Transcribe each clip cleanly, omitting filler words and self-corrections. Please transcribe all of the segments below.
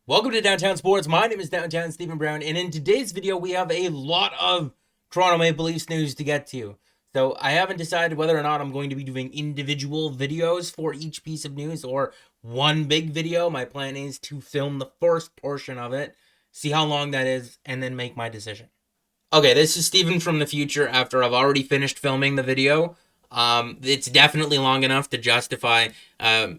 Welcome to Downtown Sports. My name is Downtown Stephen Brown, and in today's video, we have a lot of Toronto Maple Leafs news to get to. So I haven't decided whether or not I'm going to be doing individual videos for each piece of news or one big video. My plan is to film the first portion of it, see how long that is, and then make my decision. Okay, this is Steven from the future after I've already finished filming the video. It's definitely long enough to justify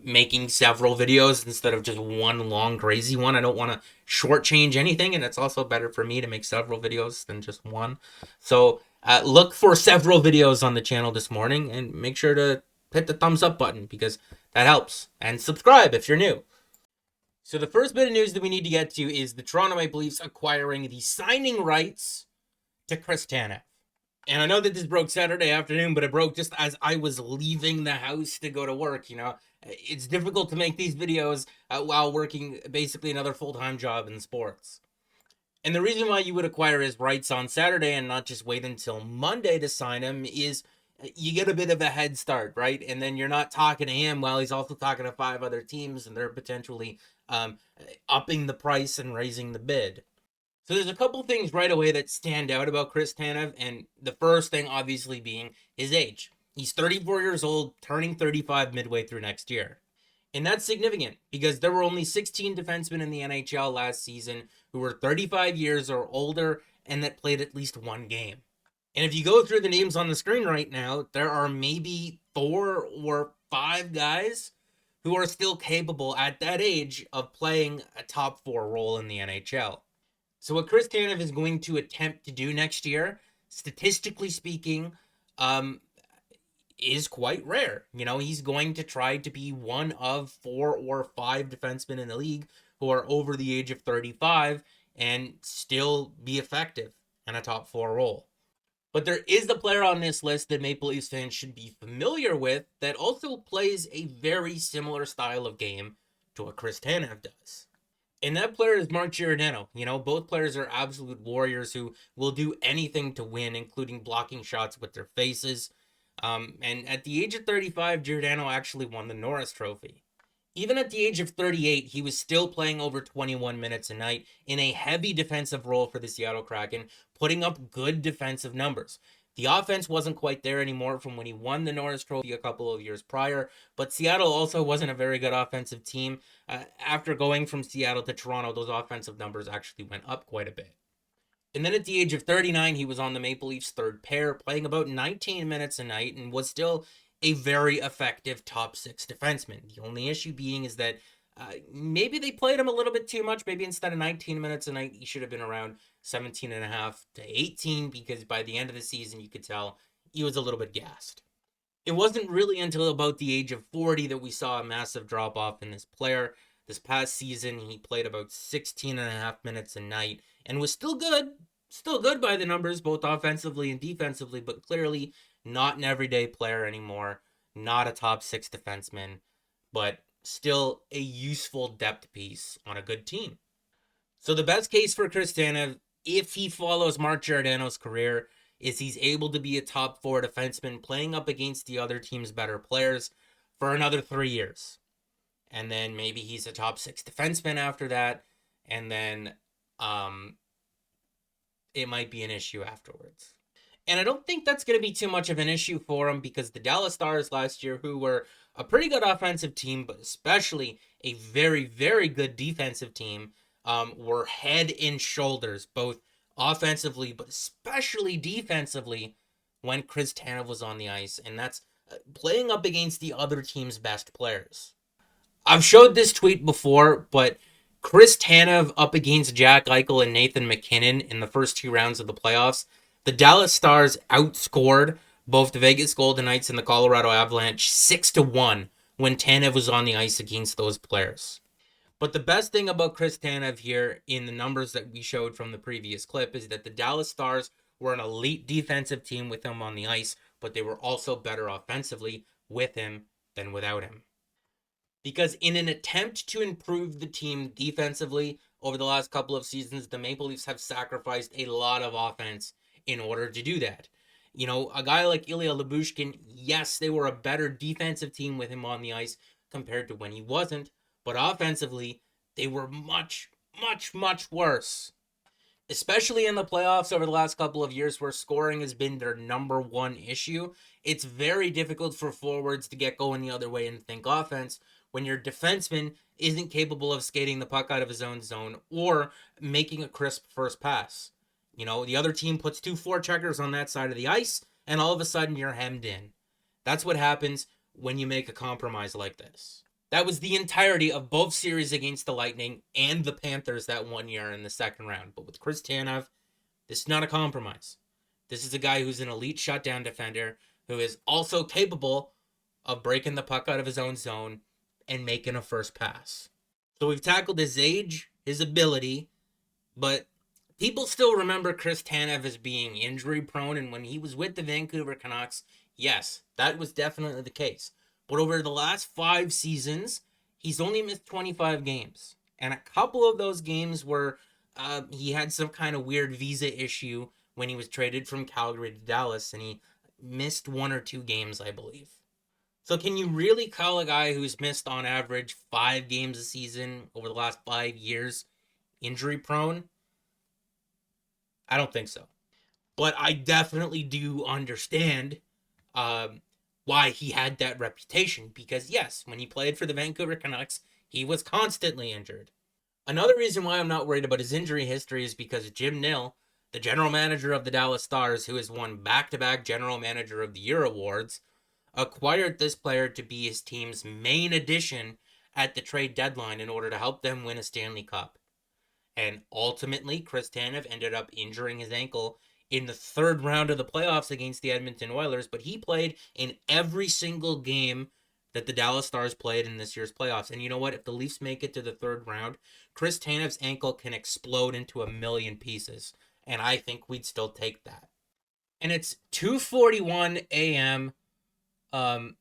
making several videos instead of just one long crazy one. I don't want to shortchange anything, and it's also better for me to make several videos than just one. So look for several videos on the channel this morning, and make sure to hit the thumbs up button because that helps. And subscribe if you're new. So the first bit of news that we need to get to is the Toronto Maple Leafs acquiring the signing rights to Chris Tanev. And I know that this broke Saturday afternoon, but it broke just as I was leaving the house to go to work. It's difficult to make these videos while working basically another full-time job in sports. And the reason why you would acquire his rights on Saturday and not just wait until Monday to sign him is you get a bit of a head start, right? And then you're not talking to him while he's also talking to 5 other teams, and they're potentially upping the price and raising the bid. So there's a couple things right away that stand out about Chris Tanev, and the first thing obviously being his age. He's 34 years old, turning 35 midway through next year. And that's significant because there were only 16 defensemen in the NHL last season who were 35 years or older and that played at least one game. And if you go through the names on the screen right now, there are maybe 4 or 5 guys who are still capable at that age of playing a top 4 role in the NHL. So what Chris Tanev is going to attempt to do next year, statistically speaking, is quite rare. He's going to try to be one of 4 or 5 defensemen in the league who are over the age of 35 and still be effective in a top 4 role. But there is a player on this list that Maple Leafs fans should be familiar with that also plays a very similar style of game to what Chris Tanev does. And that player is Mark Giordano. Both players are absolute warriors who will do anything to win, including blocking shots with their faces. And at the age of 35, Giordano actually won the Norris Trophy. Even at the age of 38, he was still playing over 21 minutes a night in a heavy defensive role for the Seattle Kraken, putting up good defensive numbers. The offense wasn't quite there anymore from when he won the Norris Trophy a couple of years prior, but Seattle also wasn't a very good offensive team. After going from Seattle to Toronto, those offensive numbers actually went up quite a bit. And then at the age of 39, he was on the Maple Leafs' third pair, playing about 19 minutes a night, and was still a very effective top 6 defenseman. The only issue being is that maybe they played him a little bit too much. Maybe instead of 19 minutes a night, he should have been around 17 and a half to 18, because by the end of the season, you could tell he was a little bit gassed. It wasn't really until about the age of 40 that we saw a massive drop off in this player. This past season, he played about 16 and a half minutes a night and was still good by the numbers, both offensively and defensively, but clearly not an everyday player anymore, not a top 6 defenseman, but still a useful depth piece on a good team. So the best case for Chris Tanev, if he follows Mark Giordano's career, is he's able to be a top 4 defenseman playing up against the other team's better players for another 3 years. And then maybe he's a top 6 defenseman after that, and then it might be an issue afterwards. And I don't think that's going to be too much of an issue for him, because the Dallas Stars last year, who were a pretty good offensive team, but especially a very, very good defensive team, were head and shoulders, both offensively, but especially defensively, when Chris Tanev was on the ice. And that's playing up against the other team's best players. I've showed this tweet before, but Chris Tanev up against Jack Eichel and Nathan MacKinnon in the first 2 rounds of the playoffs, the Dallas Stars outscored both the Vegas Golden Knights and the Colorado Avalanche 6-1 when Tanev was on the ice against those players. But the best thing about Chris Tanev here in the numbers that we showed from the previous clip is that the Dallas Stars were an elite defensive team with him on the ice, but they were also better offensively with him than without him. Because in an attempt to improve the team defensively over the last couple of seasons, the Maple Leafs have sacrificed a lot of offense in order to do that. A guy like Ilya Lyubushkin, yes, they were a better defensive team with him on the ice compared to when he wasn't, but offensively, they were much, much, much worse. Especially in the playoffs over the last couple of years where scoring has been their number one issue. It's very difficult for forwards to get going the other way and think offense when your defenseman isn't capable of skating the puck out of his own zone or making a crisp first pass. You know, the other team puts two forecheckers on that side of the ice, and all of a sudden you're hemmed in. That's what happens when you make a compromise like this. That was the entirety of both series against the Lightning and the Panthers that 1 year in the second round. But with Chris Tanev, this is not a compromise. This is a guy who's an elite shutdown defender who is also capable of breaking the puck out of his own zone and making a first pass. So we've tackled his age, his ability, but people still remember Chris Tanev as being injury prone. And when he was with the Vancouver Canucks, yes, that was definitely the case. But over the last 5 seasons, he's only missed 25 games. And a couple of those games were he had some kind of weird visa issue when he was traded from Calgary to Dallas, and he missed 1 or 2 games, I believe. So can you really call a guy who's missed on average 5 games a season over the last 5 years injury prone? I don't think so. But I definitely do understand why he had that reputation. Because, yes, when he played for the Vancouver Canucks, he was constantly injured. Another reason why I'm not worried about his injury history is because Jim Nill, the general manager of the Dallas Stars, who has won back-to-back General Manager of the Year awards, acquired this player to be his team's main addition at the trade deadline in order to help them win a Stanley Cup. And ultimately, Chris Tanev ended up injuring his ankle in the third round of the playoffs against the Edmonton Oilers, but he played in every single game that the Dallas Stars played in this year's playoffs. And you know what? If the Leafs make it to the third round, Chris Tanev's ankle can explode into a million pieces. And I think we'd still take that. And it's 2:41 a.m.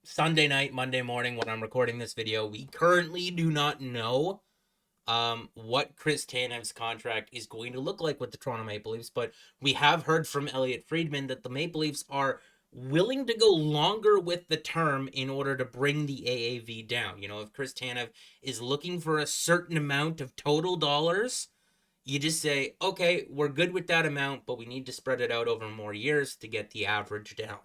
Sunday night, Monday morning when I'm recording this video. We currently do not know what Chris Tanev's contract is going to look like with the Toronto Maple Leafs, but we have heard from Elliot Friedman that the Maple Leafs are willing to go longer with the term in order to bring the AAV down. You know, if Chris Tanev is looking for a certain amount of total dollars, you just say, okay, we're good with that amount, but we need to spread it out over more years to get the average down.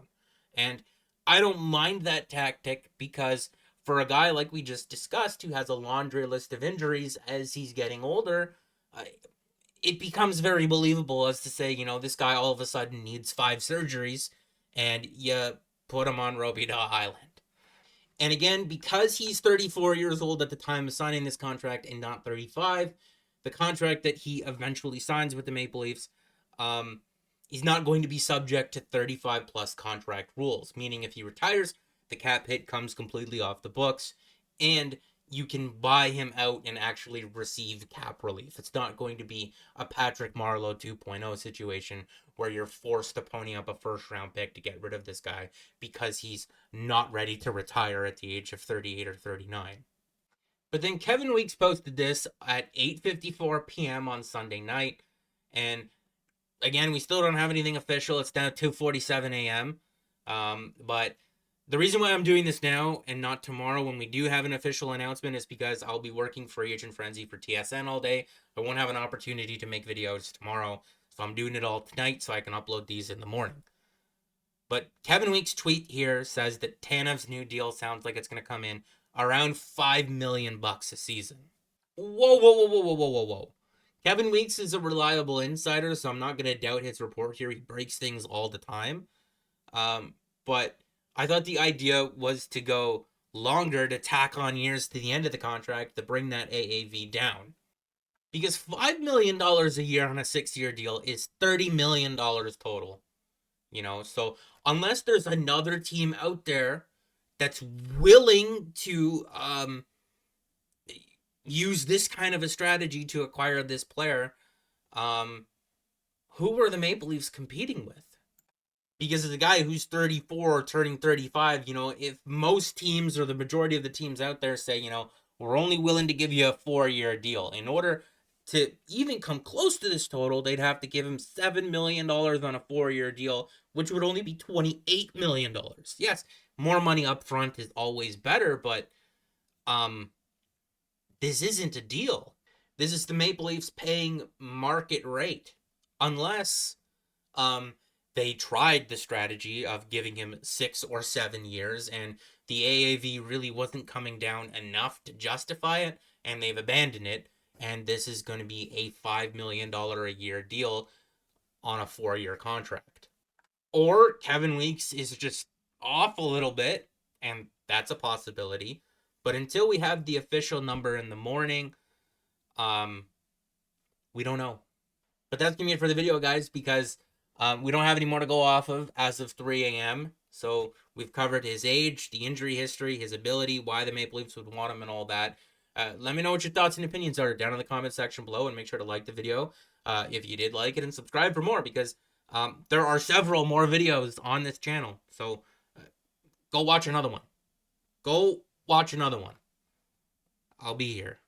And I don't mind that tactic because for a guy like we just discussed who has a laundry list of injuries as he's getting older, it becomes very believable as to say, you know, this guy all of a sudden needs 5 surgeries and you put him on Robida Island. And again, because he's 34 years old at the time of signing this contract and not 35, the contract that he eventually signs with the Maple Leafs, he's not going to be subject to 35 plus contract rules, meaning if he retires, the cap hit comes completely off the books and you can buy him out and actually receive cap relief. It's not going to be a Patrick Marleau 2.0 situation where you're forced to pony up a first round pick to get rid of this guy because he's not ready to retire at the age of 38 or 39. But then Kevin Weeks posted this at 8:54 p.m. on Sunday night, and again, we still don't have anything official. It's now 2:47 a.m. But the reason why I'm doing this now and not tomorrow when we do have an official announcement is because I'll be working for Agent Frenzy for TSN all day. I won't have an opportunity to make videos tomorrow, so I'm doing it all tonight so I can upload these in the morning. But Kevin Weeks' tweet here says that Tanev's new deal sounds like it's going to come in around $5 million a season. Whoa, whoa, whoa, whoa, whoa, whoa, whoa, whoa. Kevin Weeks is a reliable insider, so I'm not going to doubt his report here. He breaks things all the time. But I thought the idea was to go longer to tack on years to the end of the contract to bring that AAV down. Because $5 million a year on a 6-year deal is $30 million total. You know, so unless there's another team out there that's willing to use this kind of a strategy to acquire this player, who were the Maple Leafs competing with? Because as a guy who's 34 turning 35, you know, if most teams or the majority of the teams out there say, you know, we're only willing to give you a 4-year deal, in order to even come close to this total, they'd have to give him $7 million on a 4-year deal, which would only be $28 million. Yes, more money up front is always better, but this isn't a deal. This is the Maple Leafs paying market rate, unless um, they tried the strategy of giving him 6 or 7 years, and the AAV really wasn't coming down enough to justify it, and they've abandoned it. And this is going to be a $5 million a year deal on a 4 year contract. Or Kevin Weeks is just off a little bit, and that's a possibility. But until we have the official number in the morning, um, we don't know. But that's gonna be it for the video, guys, because we don't have any more to go off of as of 3 a.m. So we've covered his age, the injury history, his ability, why the Maple Leafs would want him, and all that. Let me know what your thoughts and opinions are down in the comment section below, and make sure to like the video if you did like it, and subscribe for more, because there are several more videos on this channel. So go watch another one. Go watch another one. I'll be here.